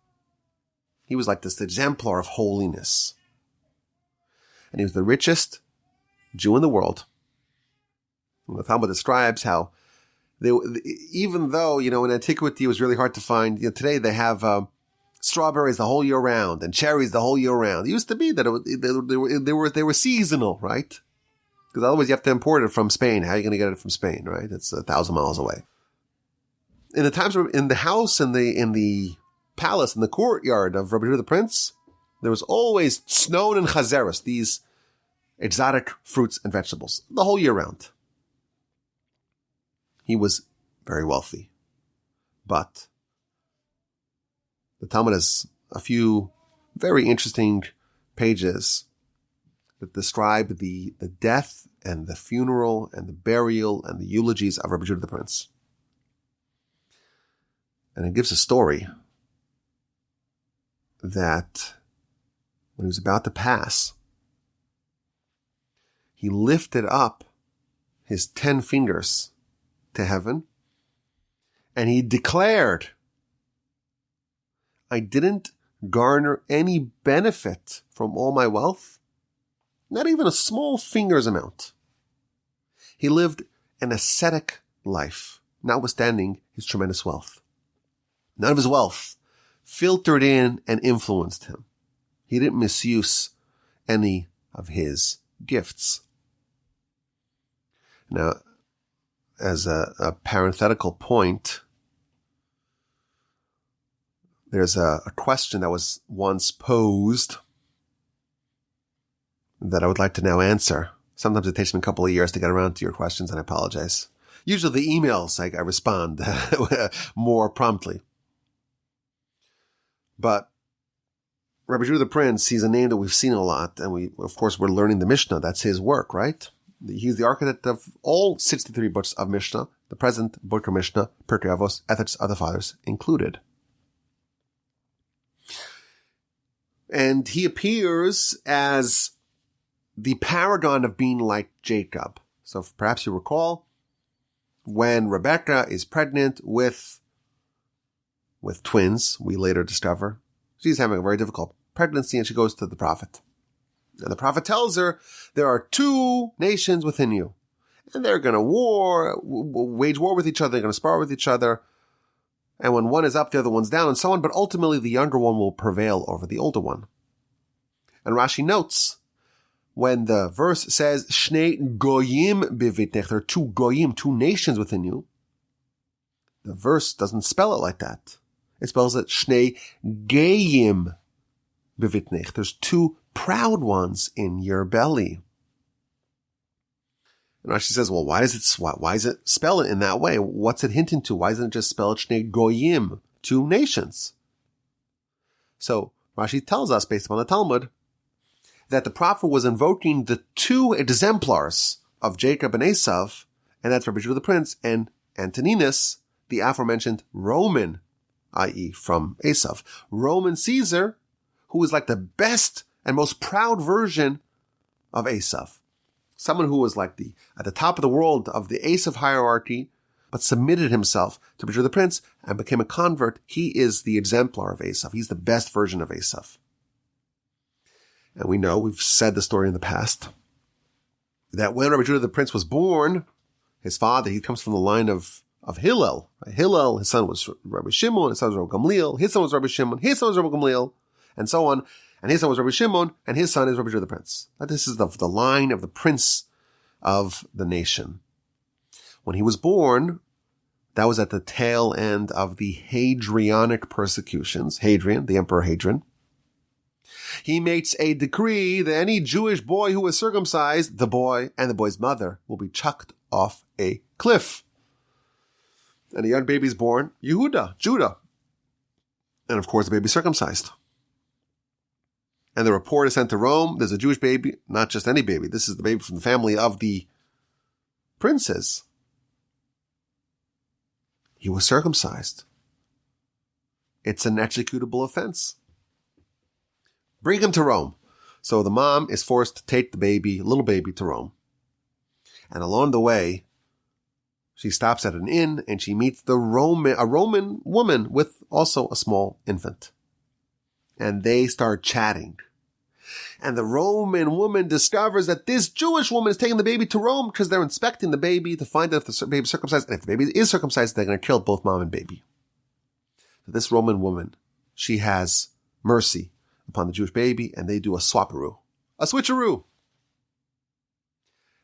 Speaker 1: He was like this exemplar of holiness. And he was the richest Jew in the world. And the Talmud describes how even though, in antiquity it was really hard to find, today they have strawberries the whole year round and cherries the whole year round. It used to be that they were seasonal, right? Because otherwise you have to import it from Spain. How are you going to get it from Spain, right? It's 1,000 miles away. In the times in the house, in the palace, in the courtyard of Rabbi Judah the Prince, there was always snow and chazeros, these exotic fruits and vegetables, the whole year round. He was very wealthy. But the Talmud has a few very interesting pages that describe the death and the funeral and the burial and the eulogies of Rabbi Judah the Prince. And it gives a story that when he was about to pass, he lifted up his 10 fingers to heaven and he declared, I didn't garner any benefit from all my wealth, not even a small finger's amount. He lived an ascetic life, notwithstanding his tremendous wealth. None of his wealth filtered in and influenced him. He didn't misuse any of his gifts. Now, as a parenthetical point, there's a question that was once posed that I would like to now answer. Sometimes it takes me a couple of years to get around to your questions, and I apologize. Usually the emails, I respond more promptly. But Rabbi Judah the Prince, he's a name that we've seen a lot, and we're learning the Mishnah. That's his work, right? He's the architect of all 63 books of Mishnah, the present book of Mishnah, Pirkei Avos, Ethics of the Fathers included. And he appears as the paragon of being like Jacob. So perhaps you recall when Rebecca is pregnant with twins, we later discover she's having a very difficult pregnancy, and she goes to the prophet. And the prophet tells her, there are 2 nations within you, and they're going to wage war with each other, they're going to spar with each other, and when one is up, the other one's down, and so on, but ultimately the younger one will prevail over the older one. And Rashi notes, when the verse says, Shnei goyim bivitnech, there are 2 goyim, 2 nations within you, the verse doesn't spell it like that. It spells it Shnei geyim bivitnech. There's 2 proud ones in your belly. And Rashi says, well, why is it spell it in that way? What's it hinting to? Why isn't it just spell Shnei goyim, 2 nations? So Rashi tells us, based upon the Talmud, that the prophet was invoking the 2 exemplars of Jacob and Esav and that's Rabbi Judah the Prince, and Antoninus, the aforementioned Roman, i.e. from Esav, Roman Caesar, who was like the best and most proud version of Esav. Someone who was like at the top of the world of the Esav hierarchy, but submitted himself to Rabbi Judah the Prince and became a convert. He is the exemplar of Esav. He's the best version of Esav. And we know, we've said the story in the past, that when Rabbi Judah the Prince was born, his father, he comes from the line of Hillel. Hillel, his son was Rabbi Shimon, his son was Rabbi Gamliel, his son was Rabbi Shimon, his son was Rabbi Gamliel, and so on. And his son was Rabbi Shimon, and his son is Rabbi Judah the Prince. This is the line of the prince of the nation. When he was born, that was at the tail end of the Hadrianic persecutions. Hadrian, the Emperor Hadrian. He makes a decree that any Jewish boy who is circumcised, the boy and the boy's mother, will be chucked off a cliff. And a young baby is born, Judah. And of course the baby is circumcised. And the report is sent to Rome. There's a Jewish baby, not just any baby. This is the baby from the family of the princes. He was circumcised. It's an executable offense. Bring him to Rome. So the mom is forced to take the little baby to Rome. And along the way, she stops at an inn and she meets a Roman woman with also a small infant. And they start chatting. And the Roman woman discovers that this Jewish woman is taking the baby to Rome because they're inspecting the baby to find out if the baby is circumcised. And if the baby is circumcised, they're going to kill both mom and baby. So this Roman woman, she has mercy upon the Jewish baby, and they do a swapperoo, a switcheroo.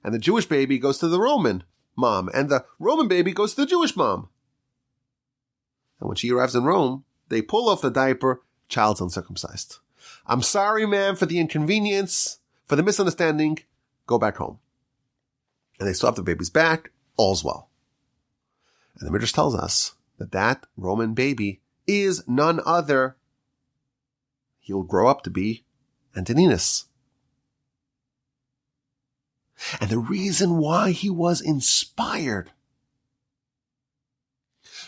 Speaker 1: And the Jewish baby goes to the Roman mom, and the Roman baby goes to the Jewish mom. And when she arrives in Rome, they pull off the diaper, child's uncircumcised. I'm sorry, ma'am, for the inconvenience, for the misunderstanding. Go back home. And they swap the baby's back. All's well. And the Midrash tells us that Roman baby is none other. He'll grow up to be Antoninus. And the reason why he was inspired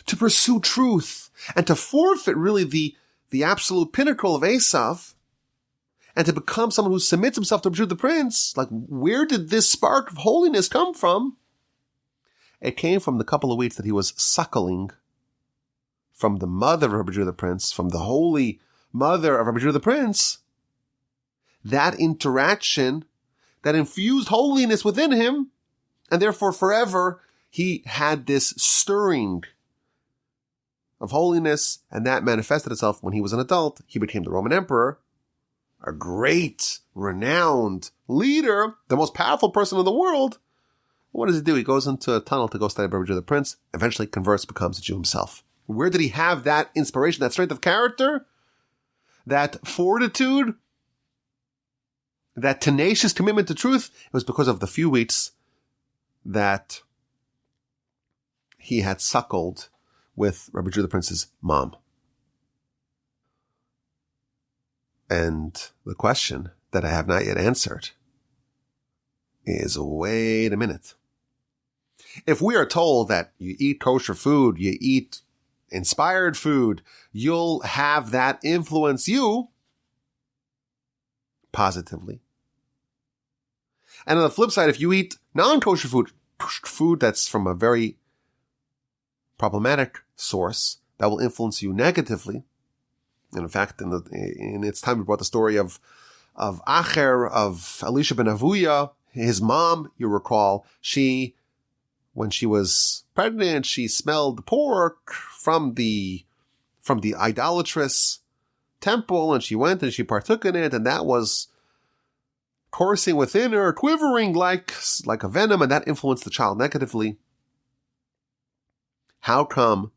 Speaker 1: to pursue truth and to forfeit really the absolute pinnacle of Esav, and to become someone who submits himself to Rabbi Judah the Prince, like, where did this spark of holiness come from? It came from the couple of weeks that he was suckling from the mother of Rabbi Judah the Prince, from the holy mother of Rabbi Judah the Prince. That interaction that infused holiness within him, and therefore forever he had this stirring of holiness, and that manifested itself when he was an adult. He became the Roman emperor, a great, renowned leader, the most powerful person in the world. What does he do? He goes into a tunnel to go study Rabbi Judah the Prince, eventually converts, becomes a Jew himself. Where did he have that inspiration, that strength of character, that fortitude, that tenacious commitment to truth? It was because of the few weeks that he had suckled with Rabbi Judah the Prince's mom. And the question that I have not yet answered is, wait a minute. If we are told that you eat kosher food, you eat inspired food, you'll have that influence you positively. And on the flip side, if you eat non-kosher food that's from a very problematic source, that will influence you negatively. And in fact, in its time, we brought the story of Acher, of Elisha ben Avuya. His mom, you recall, when she was pregnant, she smelled pork from the idolatrous temple, and she went and she partook in it, and that was coursing within her, quivering like a venom, and that influenced the child negatively. How come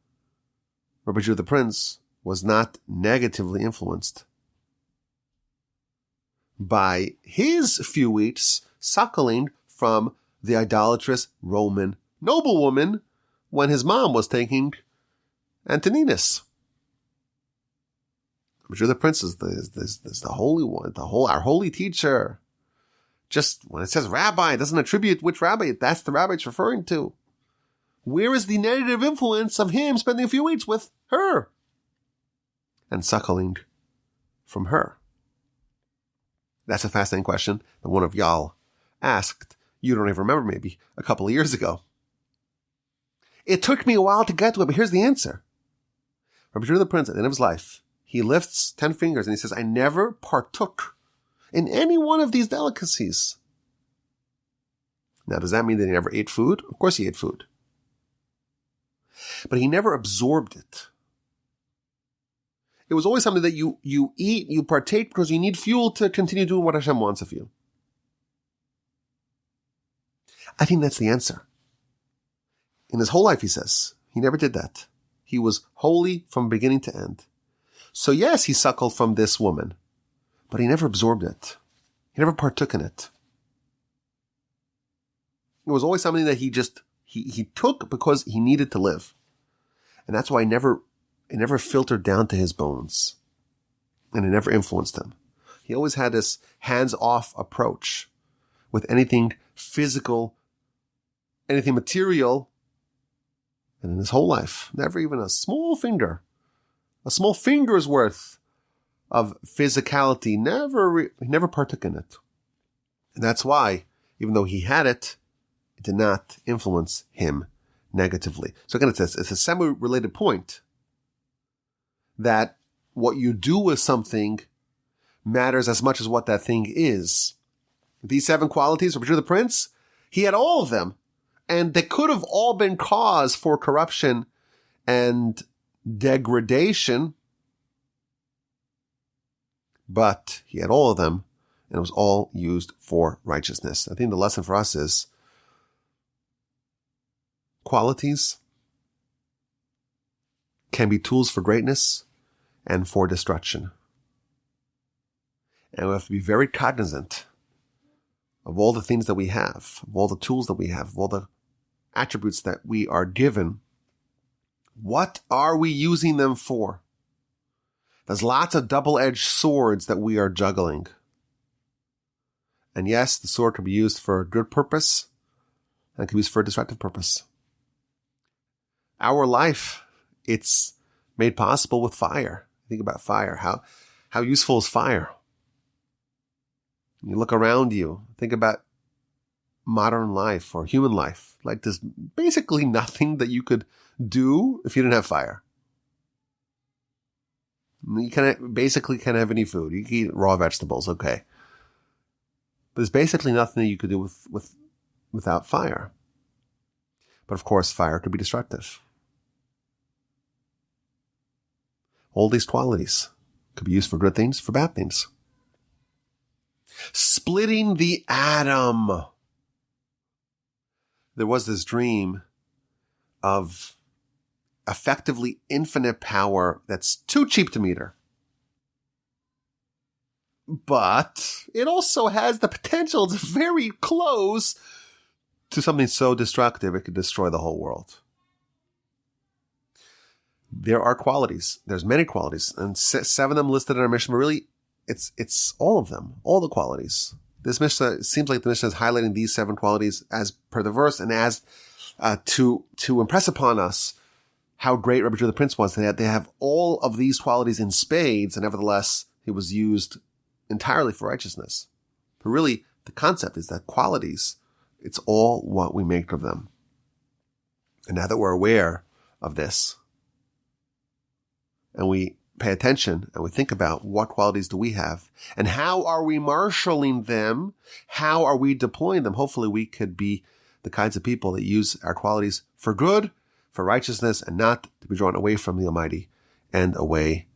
Speaker 1: Rabbi Judah the Prince was not negatively influenced by his few weeks suckling from the idolatrous Roman noblewoman when his mom was taking Antoninus? Rabbi Judah the Prince is the holy one, our holy teacher. Just when it says rabbi, it doesn't attribute which rabbi. That's the rabbi it's referring to. Where is the negative influence of him spending a few weeks with her and suckling from her? That's a fascinating question that one of y'all asked. You don't even remember, maybe a couple of years ago. It took me a while to get to it, but here's the answer. Rabbi Judah the Prince, at the end of his life, he lifts 10 fingers and he says, I never partook in any one of these delicacies. Now, does that mean that he never ate food? Of course he ate food. But he never absorbed it. It was always something that you eat, you partake because you need fuel to continue doing what Hashem wants of you. I think that's the answer. In his whole life, he says, he never did that. He was holy from beginning to end. So yes, he suckled from this woman, but he never absorbed it. He never partook in it. It was always something that he took because he needed to live. And that's why it never filtered down to his bones. And it never influenced him. He always had this hands-off approach with anything physical, anything material. And in his whole life, never even a small finger's worth of physicality, he never partook in it. And that's why, even though he had it, it did not influence him negatively. So again, it's a semi-related point that what you do with something matters as much as what that thing is. These 7 qualities of the Prince, he had all of them. And they could have all been cause for corruption and degradation. But he had all of them, and it was all used for righteousness. I think the lesson for us is qualities can be tools for greatness and for destruction. And we have to be very cognizant of all the things that we have, of all the tools that we have, of all the attributes that we are given. What are we using them for? There's lots of double-edged swords that we are juggling. And yes, the sword can be used for a good purpose, and it can be used for a destructive purpose. Our life, it's made possible with fire. Think about fire. How useful is fire? You look around you, think about modern life or human life. Like there's basically nothing that you could do if you didn't have fire. You basically can't have any food. You can eat raw vegetables, okay. But there's basically nothing that you could do without fire. But of course, fire could be destructive. All these qualities could be used for good things, for bad things. Splitting the atom. There was this dream of effectively infinite power that's too cheap to meter. But it also has the potential to very close to something so destructive it could destroy the whole world. There are qualities. There's many qualities. And 7 of them listed in our mission, but really it's all of them, all the qualities. This Mishnah, it seems like the Mishnah is highlighting these 7 qualities as per the verse and as to impress upon us how great Rabbi Judah the Prince was. They have all of these qualities in spades, and nevertheless, it was used entirely for righteousness. But really, the concept is that qualities, it's all what we make of them. And now that we're aware of this, and we pay attention and we think about what qualities do we have and how are we marshaling them? How are we deploying them? Hopefully we could be the kinds of people that use our qualities for good, for righteousness, and not to be drawn away from the Almighty and away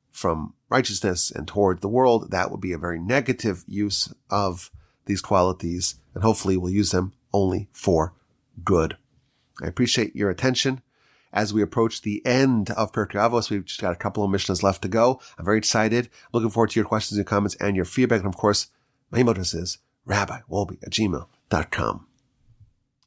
Speaker 1: from righteousness and toward the world. That would be a very negative use of these qualities, and hopefully we'll use them only for good. I appreciate your attention. As we approach the end of Pirkei Avos, we've just got a couple of mishnahs left to go. I'm very excited. Looking forward to your questions and comments and your feedback. And of course, my email address is rabbiwolbe@gmail.com.